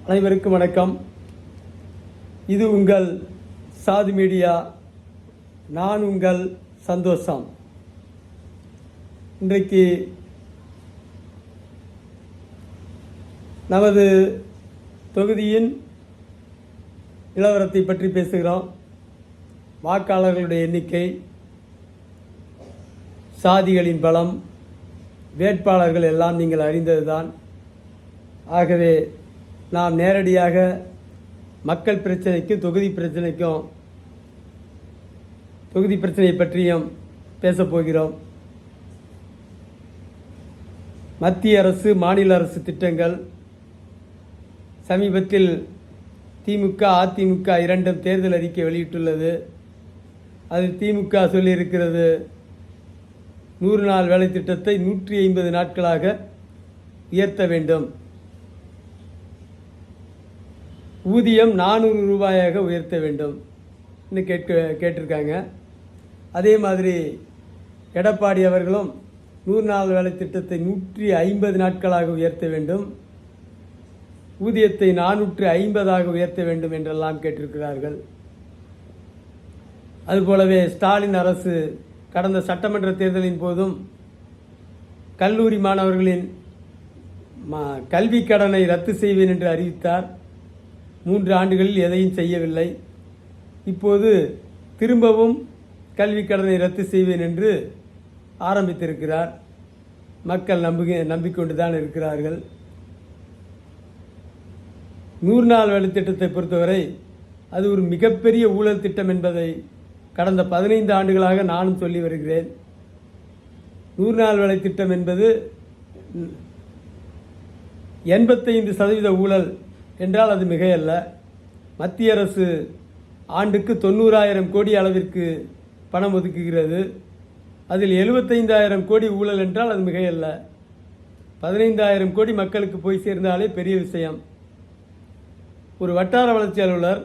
அனைவருக்கும் வணக்கம். இது உங்கள் சாதி மீடியா. நான் உங்கள் சந்தோஷம். இன்றைக்கு நமது தொகுதியின் நிலவரத்தை பற்றி பேசுகிறோம். வாக்காளர்களுடைய எண்ணிக்கை, சாதிகளின் பலம், வேட்பாளர்கள் எல்லாம் நீங்கள் அறிந்ததுதான். ஆகவே நாம் நேரடியாக மக்கள் பிரச்சனைக்கும் தொகுதி பிரச்சனை பற்றியும் பேசப்போகிறோம். மத்திய அரசு, மாநில அரசு திட்டங்கள், சமீபத்தில் திமுக, அதிமுக இரண்டும் தேர்தல் அறிக்கை வெளியிட்டுள்ளது. அதில் திமுக சொல்லியிருக்கிறது 100 நாள் வேலை திட்டத்தை 150 நாட்களாக உயர்த்த வேண்டும், ஊதியம் 400 ரூபாயாக உயர்த்த வேண்டும் கேட்டிருக்காங்க. அதே மாதிரி எடப்பாடி அவர்களும் 100 நாள் வேலை திட்டத்தை 150 நாட்களாக உயர்த்த வேண்டும், ஊதியத்தை 450 உயர்த்த வேண்டும் என்றெல்லாம் கேட்டிருக்கிறார்கள். அதுபோலவே ஸ்டாலின் அரசு கடந்த சட்டமன்ற தேர்தலின் போதும் கல்லூரி மாணவர்களின் கல்வி கடனை ரத்து செய்வேன் என்று அறிவித்தார். 3 ஆண்டுகளில் எதையும் செய்யவில்லை. இப்போது திரும்பவும் கல்வி கடனை ரத்து செய்வேன் என்று ஆரம்பித்திருக்கிறார். மக்கள் நம்பிக்கொண்டுதான் இருக்கிறார்கள். 100 நாள் வேலை திட்டத்தை பொறுத்தவரை அது ஒரு மிகப்பெரிய ஊழல் திட்டம் என்பதை கடந்த 15 ஆண்டுகளாக நானும் சொல்லி வருகிறேன். 100 நாள் வேலை திட்டம் என்பது 85% ஊழல் என்றால் அது மிகையல்ல. மத்திய அரசு ஆண்டுக்கு 90,000 கோடி அளவிற்கு பணம் ஒதுக்குகிறது. அதில் 75,000 கோடி ஊழல் என்றால் அது மிகையல்ல. 15,000 கோடி மக்களுக்கு போய் சேர்ந்தாலே பெரிய விஷயம். ஒரு வட்டார வளர்ச்சி அலுவலர்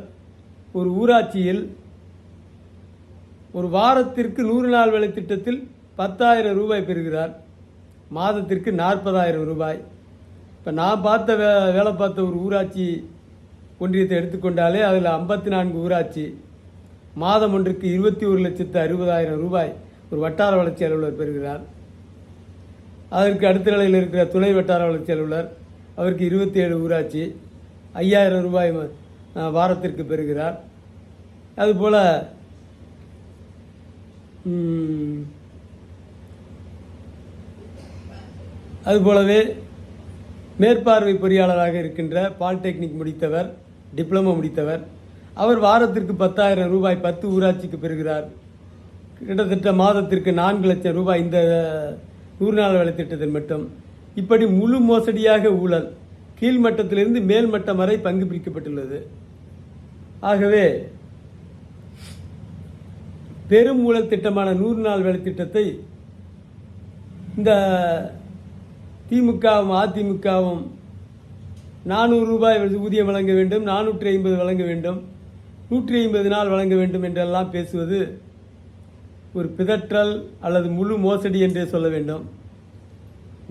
ஒரு ஊராட்சியில் ஒரு வாரத்திற்கு 100 நாள் வேலை திட்டத்தில் 10,000 ரூபாய் பெறுகிறார். மாதத்திற்கு 40,000 ரூபாய். இப்போ நான் வேலை பார்த்த ஒரு ஊராட்சி ஒன்றியத்தை எடுத்துக்கொண்டாலே அதில் 54 ஊராட்சி, மாதம் ஒன்றுக்கு 21,60,000 ரூபாய் ஒரு வட்டார வளர்ச்சி அலுவலர் பெறுகிறார். அதற்கு அடுத்த நிலையில் இருக்கிற துணை வட்டார வளர்ச்சி அலுவலர், அவருக்கு 27 ஊராட்சி, 5,000 ரூபாய் வாரத்திற்கு பெறுகிறார். அதுபோல் அதுபோலவே மேற்பார்வை பொறியாளராக இருக்கின்ற பாலிடெக்னிக் முடித்தவர், டிப்ளமோ முடித்தவர், அவர் வாரத்திற்கு 10,000 ரூபாய் 10 ஊராட்சிக்கு பெறுகிறார். கிட்டத்தட்ட மாதத்திற்கு 4 லட்சம் ரூபாய் இந்த 100 நாள் வேலை திட்டத்தில் மட்டும். இப்படி முழு மோசடியாக ஊழல் கீழ்மட்டத்திலிருந்து மேல் மட்டம் வரை பங்கு பிரிக்கப்பட்டுள்ளது. ஆகவே பெரும் ஊழல் திட்டமான 100 நாள் வேலை திட்டத்தை இந்த திமுகவும் அதிமுகவும் 400 ரூபாய் ஊதியம் வழங்க வேண்டும், 450 வழங்க வேண்டும், 150 நாள் வழங்க வேண்டும் என்றெல்லாம் பேசுவது ஒரு பிதற்றல் அல்லது முழு மோசடி என்றே சொல்ல வேண்டும்.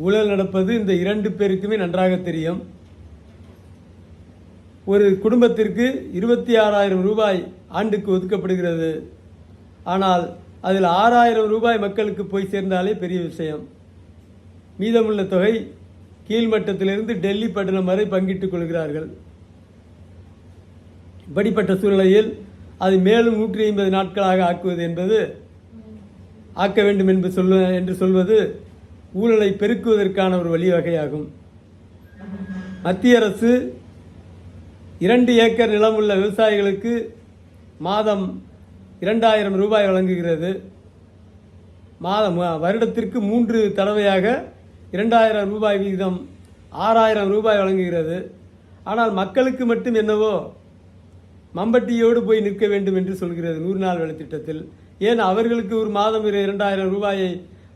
ஊழல் நடப்பது இந்த 2 பேருக்குமே நன்றாக தெரியும். ஒரு குடும்பத்திற்கு 26,000 ரூபாய் ஆண்டுக்கு ஒதுக்கப்படுகிறது. ஆனால் அதில் 6,000 ரூபாய் மக்களுக்கு போய் சேர்ந்தாலே பெரிய விஷயம். மீதமுள்ள தொகை கீழ்மட்டத்திலிருந்து டெல்லி பட்டணம் வரை பங்கிட்டுக் கொள்கிறார்கள். இப்படிப்பட்ட சூழ்நிலையில் அது மேலும் 150 நாட்களாக ஆக்குவது என்பது, ஆக்க வேண்டும் என்று சொல்வது ஊழலை பெருக்குவதற்கான ஒரு வழிவகையாகும். மத்திய அரசு 2 ஏக்கர் நிலம் உள்ள விவசாயிகளுக்கு மாதம் 2,000 ரூபாய் வழங்குகிறது. வருடத்திற்கு 3 தடவையாக 2,000 ரூபாய் வீதம் 6,000 ரூபாய் வழங்குகிறது. ஆனால் மக்களுக்கு மட்டும் என்னவோ மம்பட்டியோடு போய் நிற்க வேண்டும் என்று சொல்கிறது 100 நாள் வேலை திட்டத்தில். ஏன் அவர்களுக்கு ஒரு மாதம் 2,000 ரூபாயை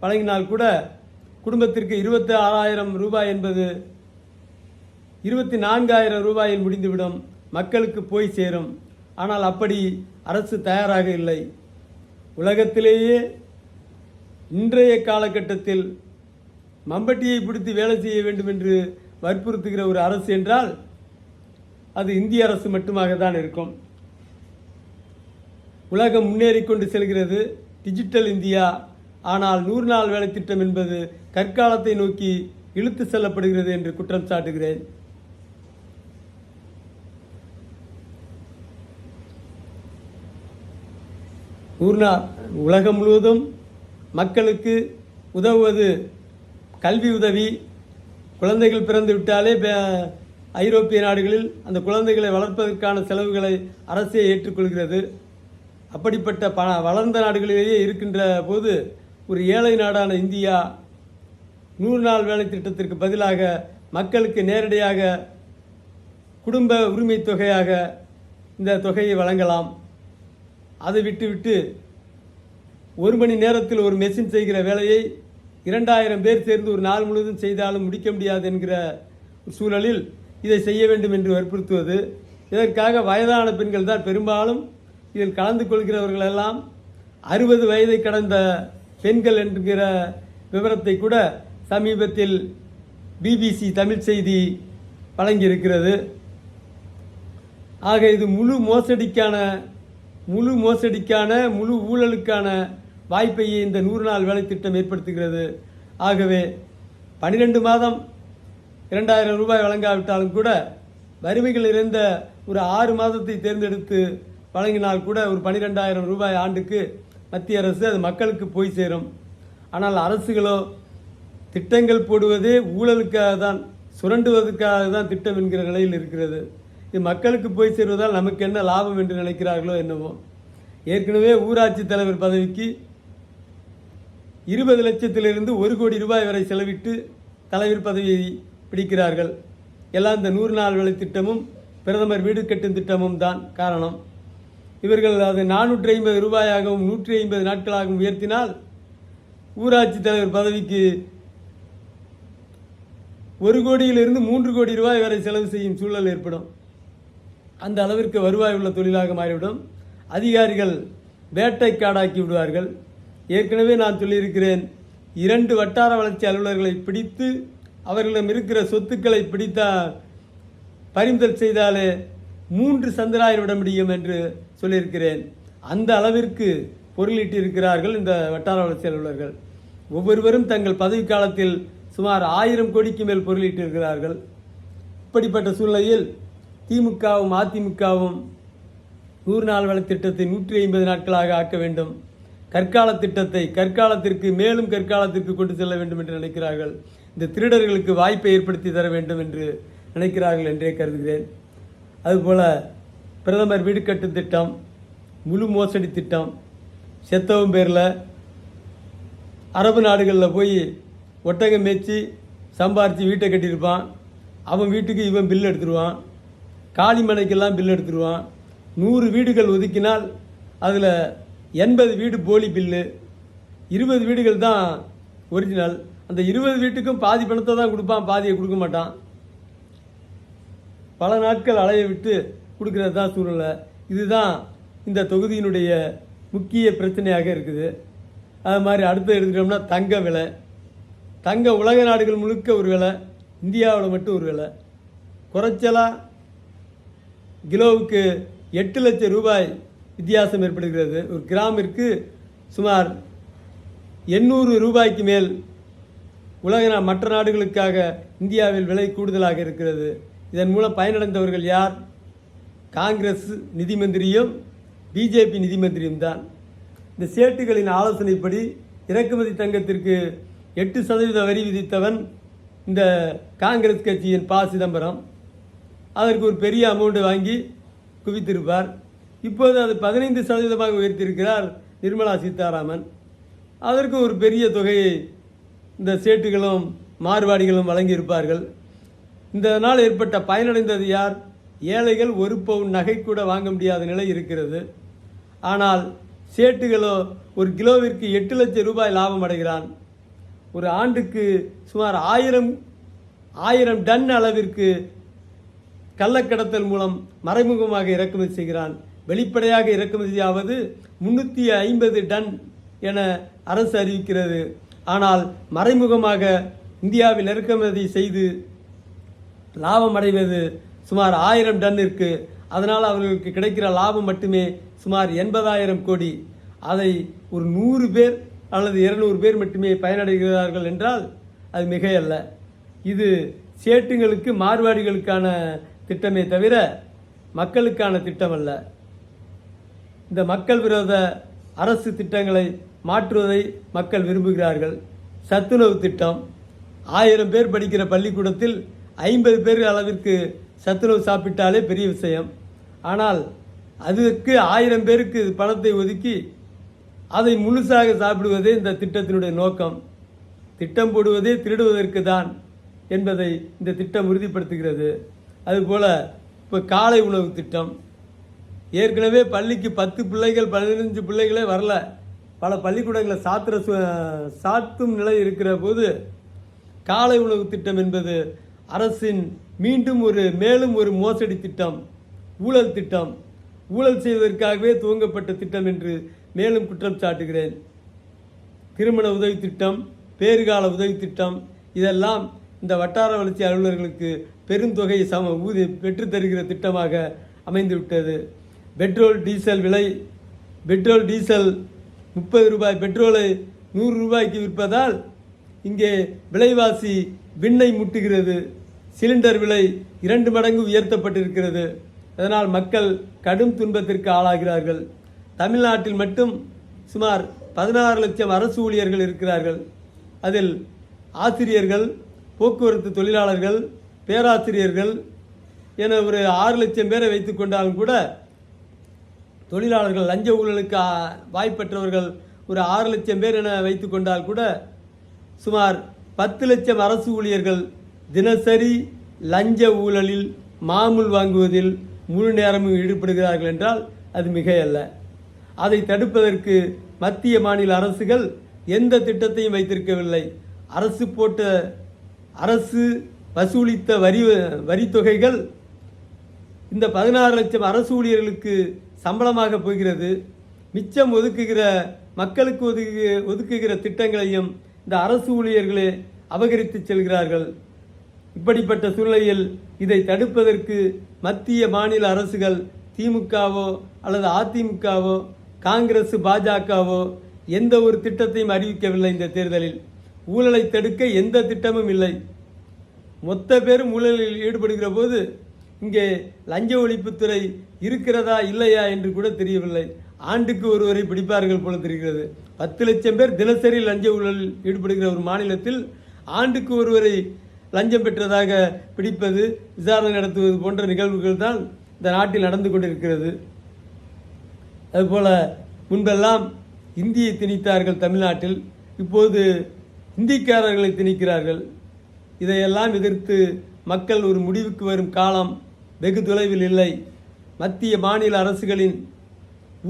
வழங்கினால் கூட குடும்பத்திற்கு 26,000 ரூபாய் என்பது 24,000 ரூபாயில் முடிந்துவிடும், மக்களுக்கு போய் சேரும். ஆனால் அப்படி அரசு தயாராக இல்லை. உலகத்திலேயே இன்றைய காலகட்டத்தில் மம்பட்டியை பிடித்து வேலை செய்ய வேண்டும் என்று வற்புறுத்துகிற ஒரு அரசு என்றால் அது இந்திய அரசு மட்டுமாக தான் இருக்கும். உலகம் முன்னேறி கொண்டு செல்கிறது, டிஜிட்டல் இந்தியா. ஆனால் 100 நாள் வேலை திட்டம் என்பது கற்காலத்தை நோக்கி இழுத்து செல்லப்படுகிறது என்று குற்றம் சாட்டுகிறேன். உலகம் முழுவதும் மக்களுக்கு உதவுவது கல்வி உதவி. குழந்தைகள் பிறந்து விட்டாலே ஐரோப்பிய நாடுகளில் அந்த குழந்தைகளை வளர்ப்பதற்கான செலவுகளை அரசே ஏற்றுக்கொள்கிறது. அப்படிப்பட்ட வளர்ந்த நாடுகளிலேயே இருக்கின்ற போது ஒரு ஏழை நாடான இந்தியா 100 நாள் வேலை திட்டத்திற்கு பதிலாக மக்களுக்கு நேரடியாக குடும்ப உரிமை தொகையாக இந்த தொகையை வழங்கலாம். அதை விட்டுவிட்டு 1 மணி நேரத்தில் ஒரு மெஷின் செய்கிற வேலையை 2000 பேர் சேர்ந்து ஒரு நாள் முழுவதும் செய்தாலும் முடிக்க முடியாது என்கிற சூழலில் இதை செய்ய வேண்டும் என்று வற்புறுத்துவது. இதற்காக வயதான பெண்கள் தான் பெரும்பாலும் இதில் கலந்து கொள்கிறவர்கள் எல்லாம் 60 வயதை கடந்த பெண்கள் என்கிற விவரத்தை கூட சமீபத்தில் பிபிசி தமிழ் செய்தி வழங்கியிருக்கிறது. ஆக இது முழு ஊழலுக்கான வாய்ப்பையே இந்த 100 நாள் வேலை திட்டம் ஏற்படுத்துகிறது. ஆகவே 12 மாதம் 2000 ரூபாய் வழங்காவிட்டாலும் கூட வறுமைகள் இருந்த ஒரு 6 மாதத்தை தேர்ந்தெடுத்து வழங்கினால் கூட ஒரு 12,000 ரூபாய் ஆண்டுக்கு மத்திய அரசு அது மக்களுக்கு போய் சேரும். ஆனால் அரசுகளோ திட்டங்கள் போடுவதே ஊழலுக்காக தான், சுரண்டுவதற்காக தான் திட்டம் என்கிற நிலையில் இருக்கிறது. இது மக்களுக்கு போய் சேருவதால் நமக்கு என்ன லாபம் என்று நினைக்கிறார்களோ என்னவோ. ஏற்கனவே ஊராட்சி தலைவர் பதவிக்கு 20 லட்சத்திலிருந்து 1 கோடி ரூபாய் வரை செலவிட்டு தலைவர் பதவியை பிடிக்கிறார்கள். எல்லாம் இந்த 100 நாள் வேலை திட்டமும் பிரதமர் வீடு கட்டும் திட்டமும் தான் காரணம். இவர்கள் அதை 450 ரூபாயாகவும் 150 நாட்களாகவும் உயர்த்தினால் ஊராட்சி தலைவர் பதவிக்கு 1 கோடியிலிருந்து 3 கோடி ரூபாய் வரை செலவு செய்யும் சூழல் ஏற்படும். அந்த அளவிற்கு வருவாய் உள்ள தொழிலாக மாறிவிடும். அதிகாரிகள் வேட்டைக்காடாக்கி விடுவார்கள். ஏற்கனவே நான் சொல்லியிருக்கிறேன், 2 வட்டார வளர்ச்சி அலுவலர்களை பிடித்து அவர்களிடம் இருக்கிற சொத்துக்களை பறிமுதல் செய்தாலே 3 சந்திராயிரம் விட முடியும் என்று சொல்லியிருக்கிறேன். அந்த அளவிற்கு பொருளீட்டி இருக்கிறார்கள் இந்த வட்டார வளர்ச்சி அலுவலர்கள். ஒவ்வொருவரும் தங்கள் பதவி காலத்தில் சுமார் 1000 கோடிக்கு மேல் பொருளீட்டிருக்கிறார்கள். இப்படிப்பட்ட சூழ்நிலையில் திமுகவும் அதிமுகவும் 100 நாள் வேலை திட்டத்தை 150 நாட்களாக ஆக்க வேண்டும். கற்கால திட்டத்தை மேலும் கற்காலத்திற்கு கொண்டு செல்ல வேண்டும் என்று நினைக்கிறார்கள். இந்த திருடர்களுக்கு வாய்ப்பை ஏற்படுத்தி தர வேண்டும் என்று நினைக்கிறார்கள் என்றே கருதுகிறேன். அதுபோல் பிரதமர் வீடு கட்டும் திட்டம் முழு மோசடி திட்டம். செத்தவன் பேரில் அரபு நாடுகளில் போய் ஒட்டகம் மேய்ச்சி சம்பாரித்து வீட்டை கட்டியிருப்பான். அவன் வீட்டுக்கு இவன் பில் எடுத்துருவான். காளிமனைக்கெல்லாம் பில் எடுத்துருவான். 100 வீடுகள் ஒதுக்கினால் அதில் 80 வீடு போலி பில்லு, 20 வீடுகள் தான் ஒரிஜினல். அந்த 20 வீட்டுக்கும் பாதி பணத்தை தான் கொடுப்பான், பாதியை கொடுக்க மாட்டான். பல நாட்கள் அலைய விட்டு கொடுக்கறது தான் சூழ்நிலை. இதுதான் இந்த தொகுதியினுடைய முக்கிய பிரச்சனையாக இருக்குது. அது மாதிரி அடுத்து எடுத்துட்டோம்னா தங்க விலை. தங்கம் உலக நாடுகள் முழுக்க ஒரு விலை, இந்தியாவில் மட்டும் ஒரு விலை. குறைச்சலாக கிலோவுக்கு 8 லட்சம் ரூபாய் வித்தியாசம் ஏற்படுகிறது. ஒரு கிராமிற்கு சுமார் 800 ரூபாய்க்கு மேல் மற்ற நாடுகளுக்காக இந்தியாவில் விலை கூடுதலாக இருக்கிறது. இதன் மூலம் பயனடைந்தவர்கள் யார்? காங்கிரஸ் நிதி மந்திரியும் பிஜேபி நிதி மந்திரியும் தான். இந்த சேட்டுகளின் ஆலோசனைப்படி இறக்குமதி தங்கத்திற்கு 8% வரி விதித்தவன் இந்த காங்கிரஸ் கட்சியின் ப. சிதம்பரம். அதற்கு ஒரு பெரிய அமௌண்ட்டை வாங்கி குவித்திருப்பார். இப்போது அது 15% உயர்த்தியிருக்கிறார் நிர்மலா சீதாராமன். அதற்கு ஒரு பெரிய தொகையை இந்த சேட்டுகளும் மார்வாடிகளும் வழங்கியிருப்பார்கள். இந்த நாள் ஏற்பட்ட பயனடைந்தது யார்? ஏழைகள் 1 பவுன் நகை கூட வாங்க முடியாத நிலை இருக்கிறது. ஆனால் சேட்டுகளோ ஒரு கிலோவிற்கு 8 லட்சம் ரூபாய் லாபம் அடைகிறான். ஒரு ஆண்டுக்கு சுமார் 1000 டன் அளவிற்கு கள்ளக்கடத்தல் மூலம் மறைமுகமாக இறக்குமதி செய்கிறான். வெளிப்படையாக இறக்குமதியாவது 350 டன் என அரசு அறிவிக்கிறது. ஆனால் மறைமுகமாக இந்தியாவில் இறக்குமதி செய்து லாபம் அடைவது சுமார் 1000 டன்னிற்கு. அதனால் அவர்களுக்கு கிடைக்கிற லாபம் மட்டுமே சுமார் 80,000 கோடி. அதை ஒரு 100 பேர் அல்லது 200 பேர் மட்டுமே பயனடைகிறார்கள் என்றால் அது மிகையல்ல. இது சேட்டுங்களுக்கு மார்வாடிகளுக்கான திட்டமே தவிர மக்களுக்கான திட்டம் அல்ல. இந்த மக்கள் விரோத அரசு திட்டங்களை மாற்றுவதை மக்கள் விரும்புகிறார்கள். சத்துணவு திட்டம், 1000 பேர் படிக்கிற பள்ளிக்கூடத்தில் 50 பேர் அளவிற்கு சத்துணவு சாப்பிட்டாலே பெரிய விஷயம். ஆனால் அதற்கு 1000 பேருக்கு பணத்தை ஒதுக்கி அதை முழுசாக சாப்பிடுவதே இந்த திட்டத்தினுடைய நோக்கம். திட்டம் போடுவதே திருடுவதற்கு தான் என்பதை இந்த திட்டம் உறுதிப்படுத்துகிறது. அதுபோல் இப்போ காலை உணவு திட்டம், ஏற்கனவே பள்ளிக்கு 10 பிள்ளைகள் 15 பிள்ளைகளே வரல. பல பள்ளிக்கூடங்களை சாத்தும் நிலை இருக்கிற போது காலை உணவு திட்டம் என்பது அரசின் மேலும் ஒரு மோசடி திட்டம், ஊழல் திட்டம், ஊழல் செய்வதற்காகவே துவங்கப்பட்ட திட்டம் என்று மேலும் குற்றம் சாட்டுகிறேன். திருமண உதவி திட்டம், பேறுகால உதவி திட்டம் இதெல்லாம் இந்த வட்டார வளர்ச்சி அலுவலர்களுக்கு பெருந்தொகையை பெற்றுத்தருகிற திட்டமாக அமைந்துவிட்டது. பெட்ரோல் டீசல் விலை, பெட்ரோல் டீசல் 30 ரூபாய் பெட்ரோலை 100 ரூபாய்க்கு விற்பதால் இங்கே விலைவாசி விண்ணை முட்டுகிறது. சிலிண்டர் விலை 2 மடங்கு உயர்த்தப்பட்டிருக்கிறது. அதனால் மக்கள் கடும் துன்பத்திற்கு ஆளாகிறார்கள். தமிழ்நாட்டில் மட்டும் சுமார் 16 லட்சம் அரசு ஊழியர்கள் இருக்கிறார்கள். அதில் ஆசிரியர்கள், போக்குவரத்து தொழிலாளர்கள், பேராசிரியர்கள் என ஒரு 6 லட்சம் பேரை வைத்துக் கொண்டாலும் கூட, தொழிலாளர்கள் லஞ்ச ஊழலுக்கு வாய்ப்பற்றவர்கள் ஒரு 6 லட்சம் பேர் என வைத்துக் கொண்டால் கூட சுமார் 10 லட்சம் அரசு ஊழியர்கள் தினசரி லஞ்ச ஊழலில் மாமூல் வாங்குவதில் முழு நேரமும் ஈடுபடுகிறார்கள் என்றால் அது மிகையல்ல. அதை தடுப்பதற்கு மத்திய மாநில அரசுகள் எந்த திட்டத்தையும் வைத்திருக்கவில்லை. அரசு வசூலித்த வரி தொகைகள் இந்த 16 லட்சம் அரசு ஊழியர்களுக்கு சம்பளமாக போகிறது. மிச்சம் மக்களுக்கு ஒதுக்குகிற திட்டங்களையும் இந்த அரசு ஊழியர்களே அபகரித்து செல்கிறார்கள். இப்படிப்பட்ட சூழ்நிலையில் இதை தடுப்பதற்கு மத்திய மாநில அரசுகள் திமுகவோ அல்லது அதிமுகவோ காங்கிரஸ் பாஜகவோ எந்த ஒரு திட்டத்தையும் அறிவிக்கவில்லை. இந்த தேர்தலில் ஊழலை தடுக்க எந்த திட்டமும் இல்லை. மொத்த பேரும் ஊழலில் ஈடுபடுகிற போது இங்கே லஞ்ச ஒழிப்புத்துறை இருக்கிறதா இல்லையா என்று கூட தெரியவில்லை. ஆண்டுக்கு ஒருவரை பிடிப்பார்கள் போல தெரிகிறது. 10 லட்சம் பேர் தினசரி லஞ்ச ஊழலில் ஈடுபடுகிற ஒரு மாநிலத்தில் ஆண்டுக்கு ஒருவரை லஞ்சம் பெற்றதாக பிடிப்பது, விசாரணை நடத்துவது போன்ற நிகழ்வுகள் தான் இந்த நாட்டில் நடந்து கொண்டிருக்கிறது. அதுபோல முன்பெல்லாம் இந்தியை திணித்தார்கள் தமிழ்நாட்டில், இப்போது இந்திக்காரர்களை திணிக்கிறார்கள். இதையெல்லாம் எதிர்த்து மக்கள் ஒரு முடிவுக்கு வரும் காலம் வெகு தொலைவில் இல்லை. மத்திய மாநில அரசுகளின்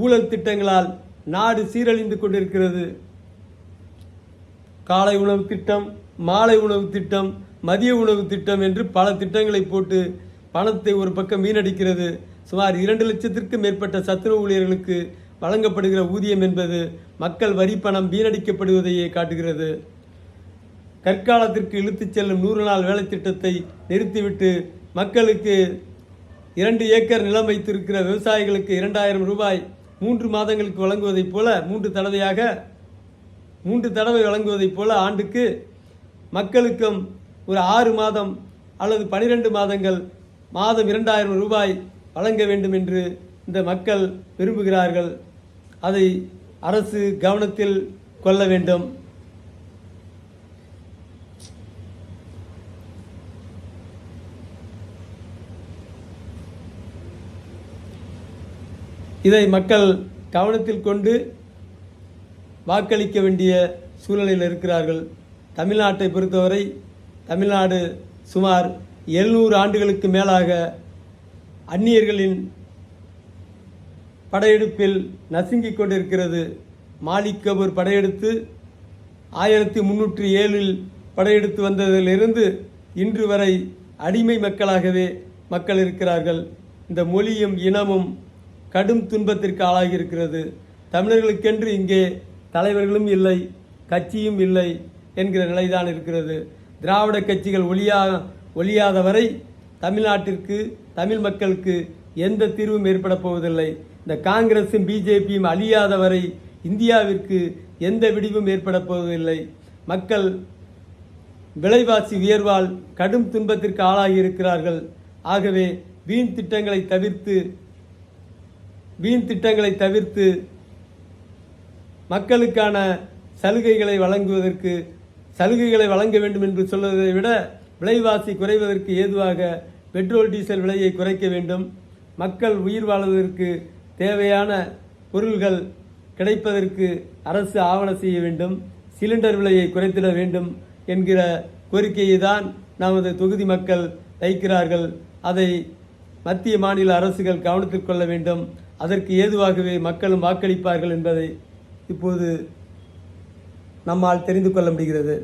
ஊழல் திட்டங்களால் நாடு சீரழிந்து கொண்டிருக்கிறது. காலை உணவு திட்டம், மாலை உணவு திட்டம், மதிய உணவு திட்டம் என்று பல திட்டங்களை போட்டு பணத்தை ஒரு பக்கம் வீணடிக்கிறது. சுமார் 2 லட்சத்திற்கும் மேற்பட்ட சத்துணவு ஊழியர்களுக்கு வழங்கப்படுகிற ஊதியம் என்பது மக்கள் வரி பணம் வீணடிக்கப்படுவதையே காட்டுகிறது. கற்காலத்திற்கு இழுத்துச் செல்லும் 100 நாள் வேலை திட்டத்தை நிறுத்திவிட்டு மக்களுக்கு 2 ஏக்கர் நிலம் வைத்திருக்கிற விவசாயிகளுக்கு 2000 ரூபாய் 3 மாதங்களுக்கு வழங்குவதைப் போல 3 தடவை வழங்குவதைப் போல ஆண்டுக்கு மக்களுக்கும் ஒரு 6 மாதம் அல்லது 12 மாதங்கள் மாதம் 2000 ரூபாய் வழங்க வேண்டும் என்று இந்த மக்கள் விரும்புகிறார்கள். அதை அரசு கவனத்தில் கொள்ள வேண்டும். இதை மக்கள் கவனத்தில் கொண்டு வாக்களிக்க வேண்டிய சூழ்நிலையில் இருக்கிறார்கள். தமிழ்நாட்டை பொறுத்தவரை தமிழ்நாடு சுமார் 700 ஆண்டுகளுக்கு மேலாக அந்நியர்களின் படையெடுப்பில் நசுங்கிக் கொண்டிருக்கிறது. மாலிக் கபூர் படையெடுத்து 1307 படையெடுத்து வந்ததிலிருந்து இன்று வரை அடிமை மக்களாகவே மக்கள் இருக்கிறார்கள். இந்த மொழியும் இனமும் கடும் துன்பத்திற்கு ஆளாகி இருக்கிறது. தமிழர்களுக்கென்று இங்கே தலைவர்களும் இல்லை, கட்சியும் இல்லை என்கிற நிலைதான் இருக்கிறது. திராவிட கட்சிகள் ஒழியாத வரை தமிழ்நாட்டிற்கு தமிழ் மக்களுக்கு எந்த தீர்வும் ஏற்பட போவதில்லை. இந்த காங்கிரஸும் பிஜேபியும் அழியாத வரை இந்தியாவிற்கு எந்த விடிவும் ஏற்பட போவதில்லை. மக்கள் விலைவாசி உயர்வால் கடும் துன்பத்திற்கு ஆளாகி இருக்கிறார்கள். ஆகவே வீண் திட்டங்களை தவிர்த்து மக்களுக்கான சலுகைகளை வழங்க வேண்டும் என்று சொல்வதை விட விலைவாசி குறைவதற்கு ஏதுவாக பெட்ரோல் டீசல் விலையை குறைக்க வேண்டும். மக்கள் உயிர் வாழ்வதற்கு தேவையான பொருள்கள் கிடைப்பதற்கு அரசு ஆவணம் செய்ய வேண்டும். சிலிண்டர் விலையை குறைத்திட வேண்டும் என்கிற கோரிக்கையை தான் நமது தொகுதி மக்கள் வைக்கிறார்கள். அதை மத்திய மாநில அரசுகள் கவனத்தில் கொள்ள வேண்டும். அதற்கு ஏதுவாகவே மக்களும் வாக்களிப்பார்கள் என்பதை இப்போது நம்மால் தெரிந்து கொள்ள முடிகிறது.